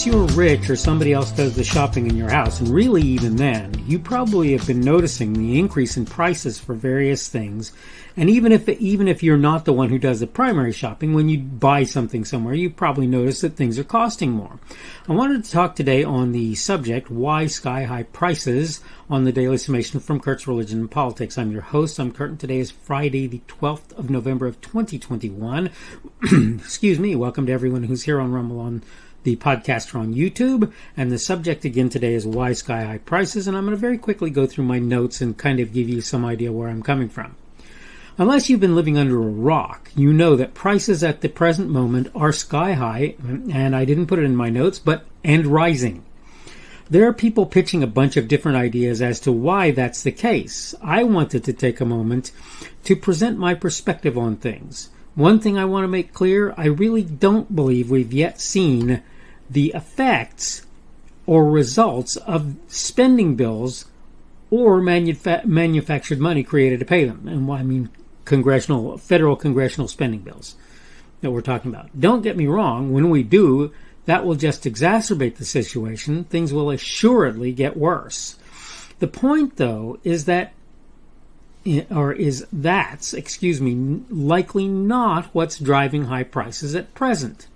Unless you're rich or somebody else does the shopping in your house, and really even then, you probably have been noticing the increase in prices for various things. And even if you're not the one who does the primary shopping, when you buy something somewhere, you probably notice that things are costing more. I wanted to talk today on the subject, why sky-high prices, on the Daily Summation from Kurt's Religion and Politics. I'm your host. I'm Kurt, and today is Friday, the 12th of November of 2021. Excuse me. Welcome to everyone who's here on Rumble, on the podcast, on YouTube. And the subject again today is why sky-high prices. And I'm going to very quickly go through my notes and kind of give you some idea where I'm coming from. Unless you've been living under a rock, you know that prices at the present moment are sky high, and I didn't put it in my notes, and rising. There are people pitching a bunch of different ideas as to why that's the case. I wanted to take a moment to present my perspective on things. One thing I want to make clear, I really don't believe we've yet seen the effects or results of spending bills or manufactured money created to pay them. And I mean federal congressional spending bills that we're talking about. Don't get me wrong, when we do, that will just exacerbate the situation. Things will assuredly get worse. The point, though, is that's likely not what's driving high prices at present.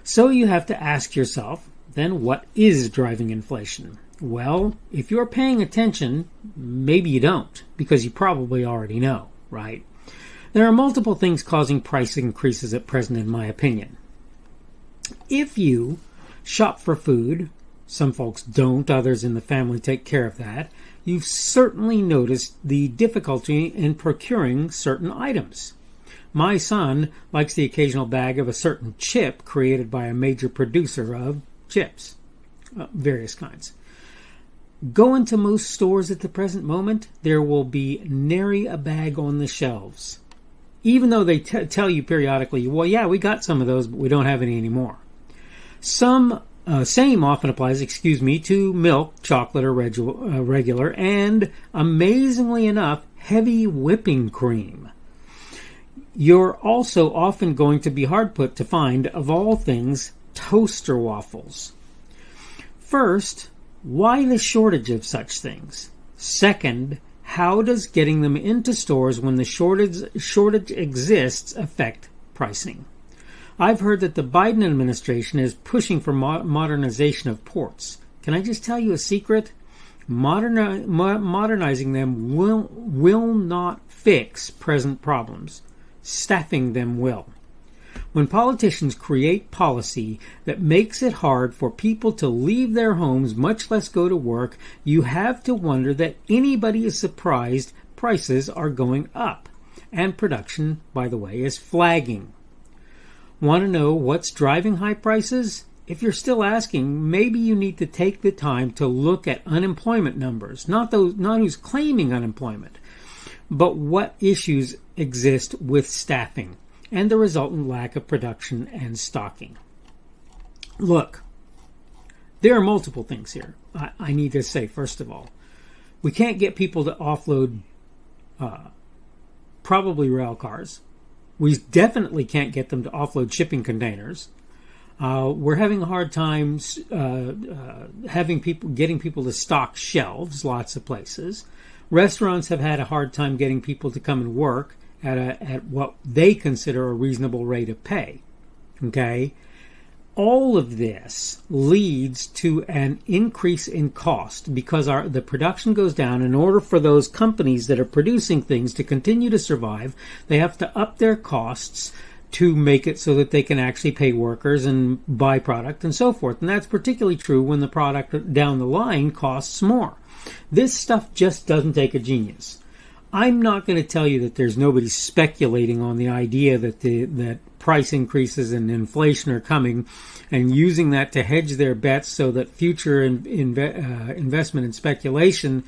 So you have to ask yourself, then what is driving inflation? Well, if you're paying attention, maybe you don't, because you probably already know, right? There are multiple things causing price increases at present, in my opinion. If you shop for food, some folks don't, others in the family take care of that, you've certainly noticed the difficulty in procuring certain items. My son likes the occasional bag of a certain chip created by a major producer of chips, various kinds. Go into most stores at the present moment, there will be nary a bag on the shelves. Even though they tell you periodically, well, yeah, we got some of those, but we don't have any anymore. Same often applies, to milk, chocolate, or regular, and amazingly enough, heavy whipping cream. You're also often going to be hard put to find, of all things, toaster waffles. First, why the shortage of such things? Second, how does getting them into stores when the shortage exists affect pricing? I've heard that the Biden administration is pushing for modernization of ports. Can I just tell you a secret? Modernizing them will not fix present problems. Staffing them will. When politicians create policy that makes it hard for people to leave their homes, much less go to work, you have to wonder that anybody is surprised prices are going up. And production, by the way, is flagging. Want to know what's driving high prices? If you're still asking, maybe you need to take the time to look at unemployment numbers, not who's claiming unemployment, but what issues exist with staffing and the resultant lack of production and stocking. Look, there are multiple things here. I need to say, first of all, we can't get people to offload probably rail cars. We definitely can't get them to offload shipping containers. We're having a hard time getting people to stock shelves, lots of places. Restaurants have had a hard time getting people to come and work at what they consider a reasonable rate of pay. Okay? All of this leads to an increase in cost because the production goes down. In order for those companies that are producing things to continue to survive, they have to up their costs to make it so that they can actually pay workers and buy product and so forth. And that's particularly true when the product down the line costs more. This stuff just doesn't take a genius. I'm not going to tell you that there's nobody speculating on the idea that price increases and inflation are coming and using that to hedge their bets so that future investment and speculation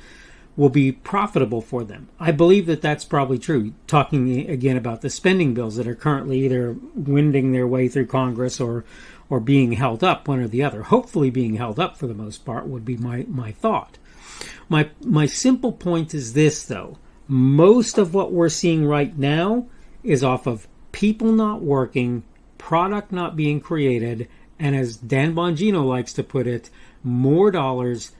will be profitable for them. I believe that that's probably true. Talking again about the spending bills that are currently either winding their way through Congress or being held up, one or the other. Hopefully being held up for the most part would be my thought. My simple point is this, though. Most of what we're seeing right now is off of people not working, product not being created, And as Dan Bongino likes to put it, more dollars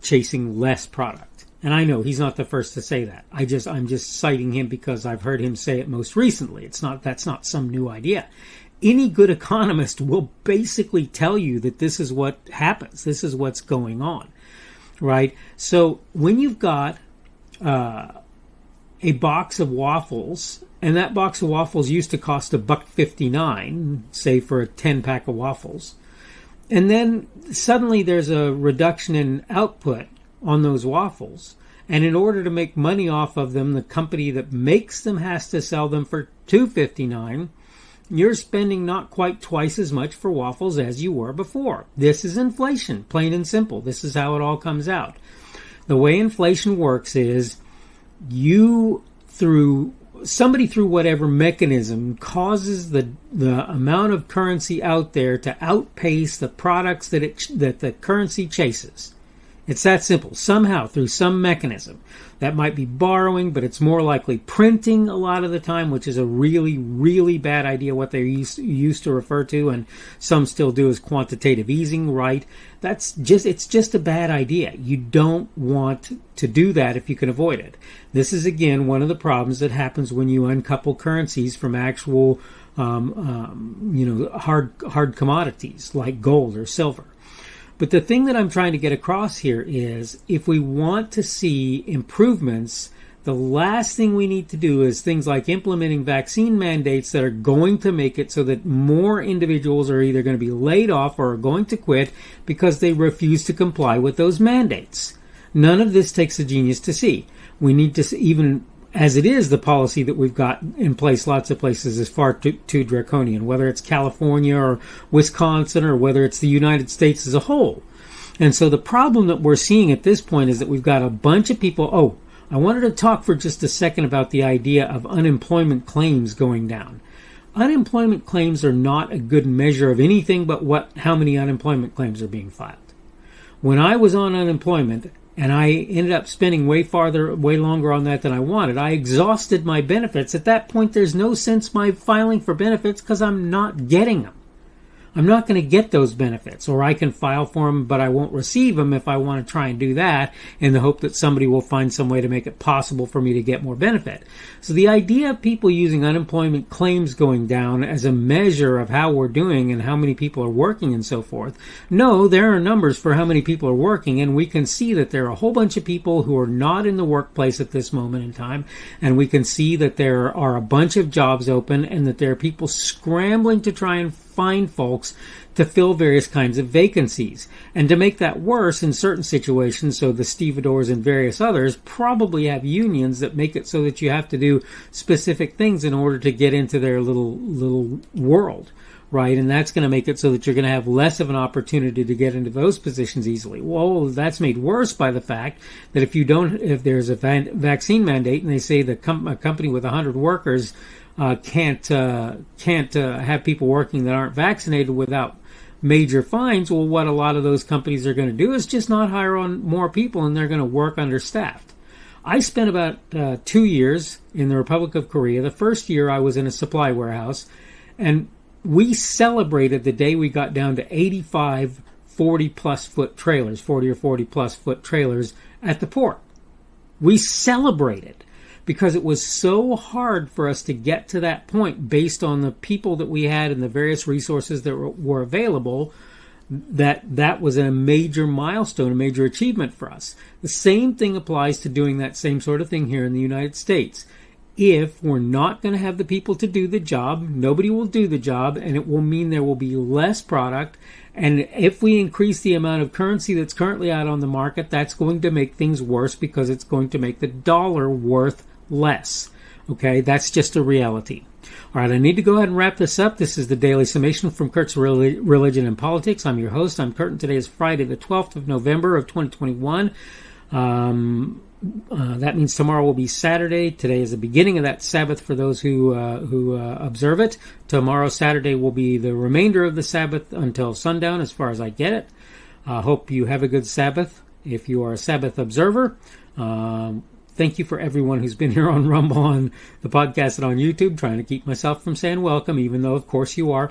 chasing less product. And I know he's not the first to say that. I'm just citing him because I've heard him say it most recently. That's not some new idea. Any good economist will basically tell you that this is what happens. This is what's going on, right? So when you've got a box of waffles, and that box of waffles used to cost $1.59, say for a 10-pack of waffles, and then suddenly there's a reduction in output on those waffles, and in order to make money off of them, the company that makes them has to sell them for $2.59. You're spending not quite twice as much for waffles as you were before. This is inflation, plain and simple. This is how it all comes out. The way inflation works is somebody through whatever mechanism causes the amount of currency out there to outpace the products that the currency chases. It's that simple. Somehow, through some mechanism. That might be borrowing, but it's more likely printing a lot of the time, which is a really, really bad idea, what they used to refer to, and some still do, as quantitative easing, right? It's just a bad idea. You don't want to do that if you can avoid it. This is, again, one of the problems that happens when you uncouple currencies from actual, hard commodities like gold or silver. But the thing that I'm trying to get across here is, if we want to see improvements, the last thing we need to do is things like implementing vaccine mandates that are going to make it so that more individuals are either going to be laid off or are going to quit because they refuse to comply with those mandates. None of this takes a genius to see. We need to, even as it is, the policy that we've got in place lots of places is far too draconian, whether it's California or Wisconsin or whether it's the United States as a whole. And so the problem that we're seeing at this point is that we've got a bunch of people. I wanted to talk for just a second about the idea of unemployment claims going down. Unemployment claims are not a good measure of anything but how many unemployment claims are being filed. When I was on unemployment, and I ended up spending way longer on that than I wanted, I exhausted my benefits. At that point, there's no sense my filing for benefits because I'm not getting them. I'm not going to get those benefits, or I can file for them, but I won't receive them if I want to try and do that in the hope that somebody will find some way to make it possible for me to get more benefit. So the idea of people using unemployment claims going down as a measure of how we're doing and how many people are working and so forth, no, there are numbers for how many people are working, and we can see that there are a whole bunch of people who are not in the workplace at this moment in time, and we can see that there are a bunch of jobs open and that there are people scrambling to try and find folks to fill various kinds of vacancies. And to make that worse, in certain situations, so the stevedores and various others probably have unions that make it so that you have to do specific things in order to get into their little world, right? And that's going to make it so that you're going to have less of an opportunity to get into those positions easily. Well, that's made worse by the fact that if there's a vaccine mandate and they say a company with 100 workers can't have people working that aren't vaccinated without major fines, well, what a lot of those companies are going to do is just not hire on more people, and they're going to work understaffed. I spent about 2 years in the Republic of Korea. The first year I was in a supply warehouse, and we celebrated the day we got down to 85 40-plus foot trailers, 40 or 40-plus foot trailers at the port. We celebrated, because it was so hard for us to get to that point based on the people that we had and the various resources that were available, that was a major milestone, a major achievement for us. The same thing applies to doing that same sort of thing here in the United States. If we're not going to have the people to do the job, nobody will do the job, and it will mean there will be less product. And if we increase the amount of currency that's currently out on the market, that's going to make things worse because it's going to make the dollar worth less. Okay, that's just a reality. All right, I need to go ahead and wrap this up. This is the Daily Summation from Kurt's Religion and Politics. I'm your host. I'm Kurt, and today is Friday, the 12th of November of 2021. That means tomorrow will be Saturday. Today is the beginning of that Sabbath for those who observe it. Tomorrow, Saturday, will be the remainder of the Sabbath until sundown, as far as I get it. Hope you have a good Sabbath if you are a Sabbath observer. Thank you for everyone who's been here on Rumble, on the podcast, and on YouTube, trying to keep myself from saying welcome, even though, of course, you are.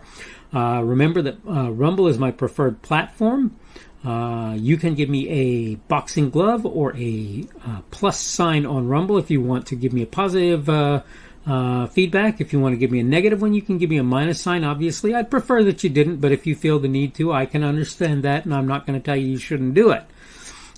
Remember that Rumble is my preferred platform. You can give me a boxing glove or a plus sign on Rumble if you want to give me a positive feedback. If you want to give me a negative one, you can give me a minus sign, obviously. I'd prefer that you didn't, but if you feel the need to, I can understand that, and I'm not going to tell you shouldn't do it.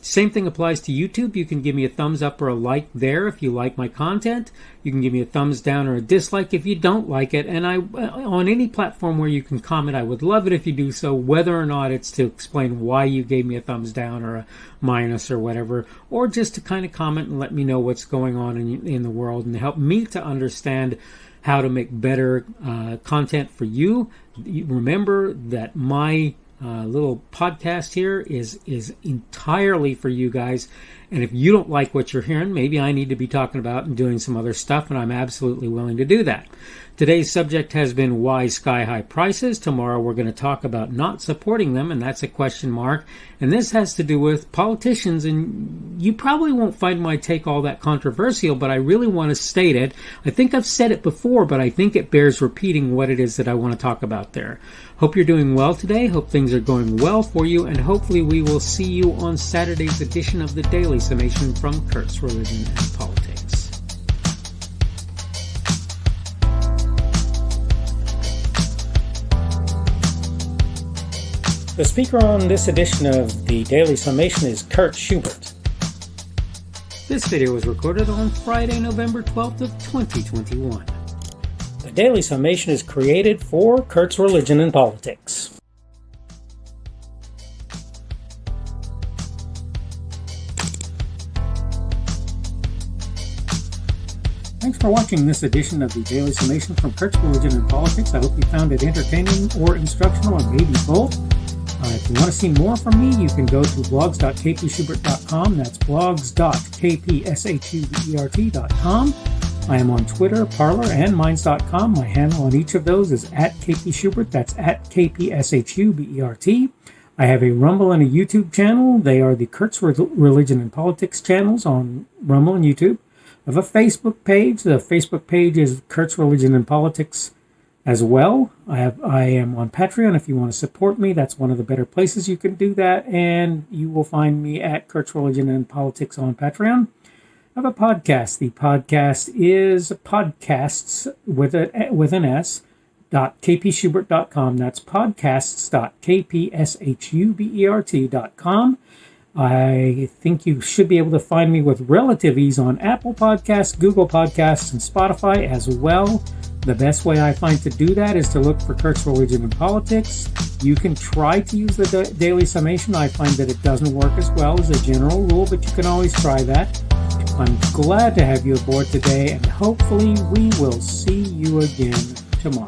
Same thing applies to YouTube. You can give me a thumbs up or a like there if you like my content. You can give me a thumbs down or a dislike if you don't like it. And on any platform where you can comment, I would love it if you do so, whether or not it's to explain why you gave me a thumbs down or a minus or whatever, or just to kind of comment and let me know what's going on in the world and help me to understand how to make better content for you. Remember that my little podcast here is entirely for you guys, and if you don't like what you're hearing, maybe I need to be talking about and doing some other stuff, and I'm absolutely willing to do that. Today's subject has been why sky-high prices. Tomorrow we're going to talk about not supporting them, and that's a question mark. And this has to do with politicians, and you probably won't find my take all that controversial, but I really want to state it. I think I've said it before, but I think it bears repeating what it is that I want to talk about there. Hope you're doing well today. Hope things are going well for you, and hopefully we will see you on Saturday's edition of the Daily Summation from Kurt's Religion and Politics. The speaker on this edition of the Daily Summation is Kurt Schubert. This video was recorded on Friday, November 12th of 2021. The Daily Summation is created for Kurt's Religion and Politics. Thanks for watching this edition of the Daily Summation from Kurt's Religion and Politics. I hope you found it entertaining or instructional, or maybe both. If you want to see more from me, you can go to blogs.kpschubert.com. That's blogs.kpschubert.com. I am on Twitter, Parler, and Minds.com. My handle on each of those is @kpschubert. That's @kpschubert. I have a Rumble and a YouTube channel. They are the Kurt's Religion and Politics channels on Rumble and YouTube. I have a Facebook page. The Facebook page is Kurt's Religion and Politics as well. I am on Patreon. If you want to support me, that's one of the better places you can do that. And you will find me at Kurt's Religion and Politics on Patreon. I have a podcast. The podcast is podcasts with an S, .kpschubert.com. That's podcasts.kpschubert.com. I think you should be able to find me with relative ease on Apple Podcasts, Google Podcasts, and Spotify as well. The best way I find to do that is to look for Kurt's Religion and Politics. You can try to use the Daily Summation. I find that it doesn't work as well as a general rule, but you can always try that. I'm glad to have you aboard today, and hopefully we will see you again tomorrow.